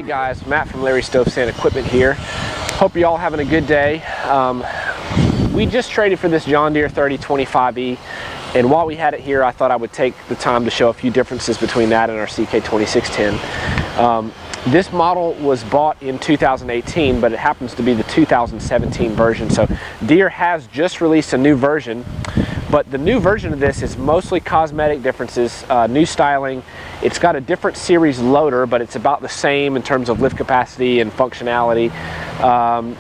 guys, Matt from Larry Stove Sand Equipment here. Hope you all having a good day. We just traded for this John Deere 3025E, and while we had it here, I thought I would take the time to show a few differences between that and our CK2610. This model was bought in 2018, but it happens to be the 2017 version. So Deere has just released a new version, but the new version of this is mostly cosmetic differences, new styling. It's got a different series loader, but it's about the same in terms of lift capacity and functionality.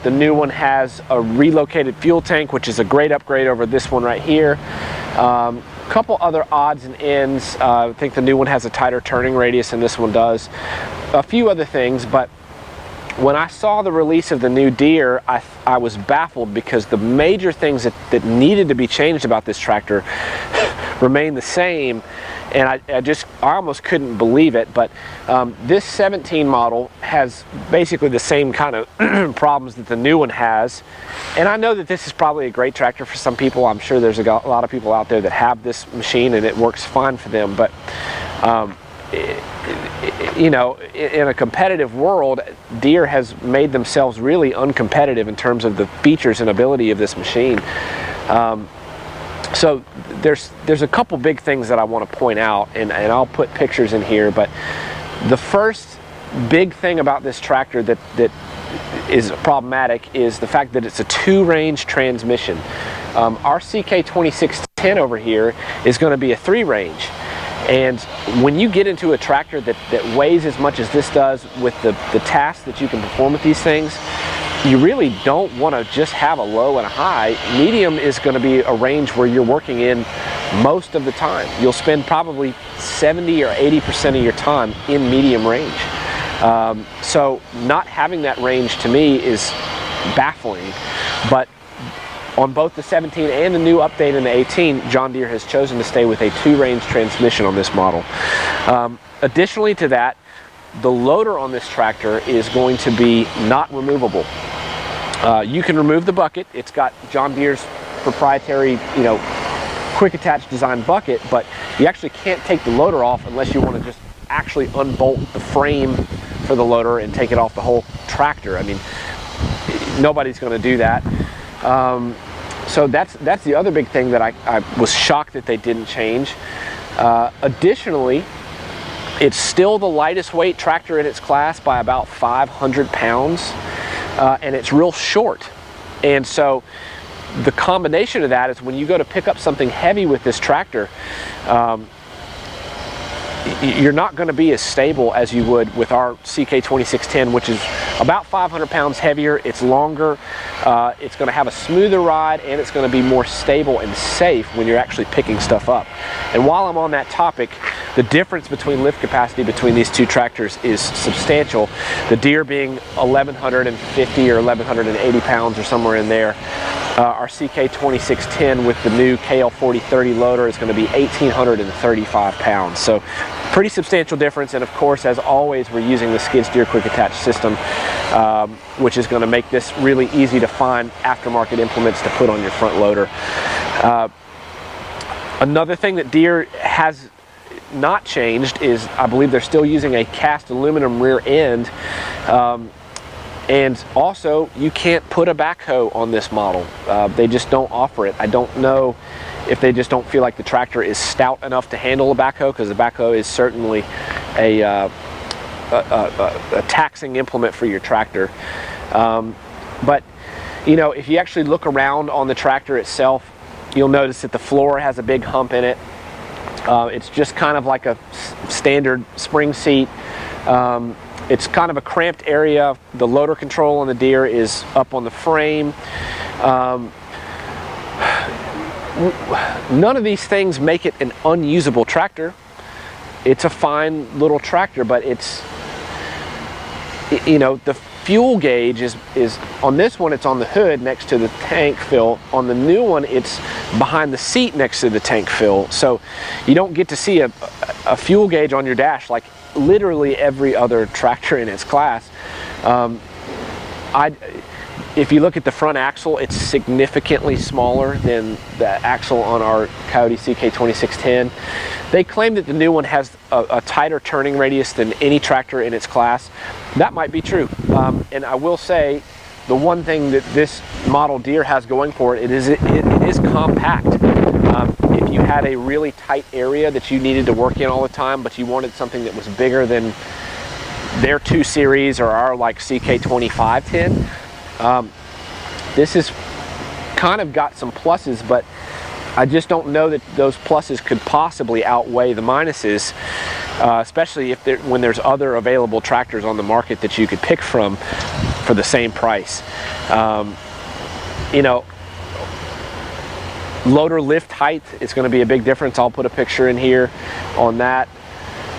The new one has a relocated fuel tank, which is a great upgrade over this one right here. Couple other odds and ends. I think the new one has a tighter turning radius than this one does. A few other things, but when I saw the release of the new Deere, I was baffled because the major things that needed to be changed about this tractor remain the same, and I almost couldn't believe it. But this 17 model has basically the same kind of problems that the new one has, and I know that this is probably a great tractor for some people. I'm sure there's a lot of people out there that have this machine and it works fine for them, but you know, in a competitive world, Deere has made themselves really uncompetitive in terms of the features and ability of this machine. So there's a couple big things that I want to point out, and I'll put pictures in here. But the first big thing about this tractor that is problematic is the fact that it's a 2-range transmission. Our CK2610 over here is going to be a 3-range. And when you get into a tractor that weighs as much as this does, with the tasks that you can perform with these things, you really don't want to just have a low and a high. Medium is going to be a range where you're working in most of the time. You'll spend probably 70 or 80% of your time in medium range. So not having that range to me is baffling. But on both the 17 and the new update in the 18, John Deere has chosen to stay with a 2-range transmission on this model. Additionally to that, the loader on this tractor is going to be not removable. You can remove the bucket. It's got John Deere's proprietary, quick attach design bucket, but you actually can't take the loader off unless you want to just actually unbolt the frame for the loader and take it off the whole tractor. I mean, nobody's going to do that. So that's the other big thing that I was shocked that they didn't change. Additionally, it's still the lightest weight tractor in its class by about 500 pounds, and it's real short. And so the combination of that is when you go to pick up something heavy with this tractor, you're not going to be as stable as you would with our CK2610, which is about 500 pounds heavier. It's longer, it's going to have a smoother ride, and it's going to be more stable and safe when you're actually picking stuff up. And while I'm on that topic, the difference between lift capacity between these two tractors is substantial. The Deere being 1,150 or 1,180 pounds or somewhere in there. Our CK2610 with the new KL4030 loader is going to be 1,835 pounds. So pretty substantial difference. And of course, as always, we're using the skid steer quick attach system, which is going to make this really easy to find aftermarket implements to put on your front loader. Another thing that Deere has not changed is, I believe they're still using a cast aluminum rear end. And also, you can't put a backhoe on this model. They just don't offer it. I don't know if they just don't feel like the tractor is stout enough to handle a backhoe, because the backhoe is certainly a taxing implement for your tractor. But if you actually look around on the tractor itself, you'll notice that the floor has a big hump in it. It's just kind of like a standard spring seat. It's kind of a cramped area. The loader control on the Deere is up on the frame. None of these things make it an unusable tractor. It's a fine little tractor, but it's, the fuel gauge is on this one, it's on the hood next to the tank fill. On the new one, it's behind the seat next to the tank fill. So you don't get to see a fuel gauge on your dash like literally every other tractor in its class. If you look at the front axle, it's significantly smaller than the axle on our Kioti CK2610. They claim that the new one has a tighter turning radius than any tractor in its class. That might be true. And I will say, the one thing that this model Deere has going for it is compact. If you had a really tight area that you needed to work in all the time, but you wanted something that was bigger than their 2 Series or our like CK2510, this has kind of got some pluses, but I just don't know that those pluses could possibly outweigh the minuses, especially if when there's other available tractors on the market that you could pick from for the same price. You know, loader lift height is going to be a big difference. I'll put a picture in here on that.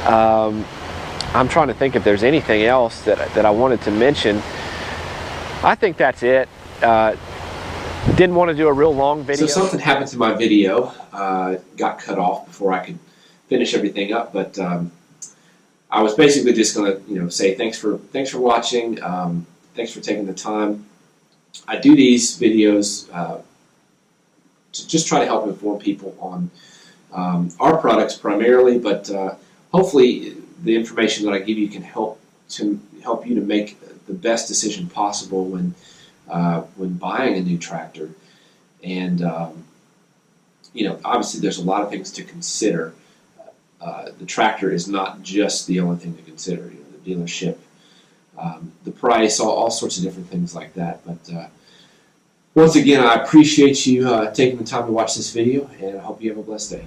I'm trying to think if there's anything else that I wanted to mention. I think that's it. Didn't want to do a real long video. So something happened to my video, got cut off before I could finish everything up. But I was basically just going to, say thanks for watching. Thanks for taking the time. I do these videos to just try to help inform people on our products primarily, but hopefully the information that I give you can help you to make the best decision possible when buying a new tractor. And obviously there's a lot of things to consider. The tractor is not just the only thing to consider. The dealership, the price, all sorts of different things like that. But once again, I appreciate you taking the time to watch this video, and I hope you have a blessed day.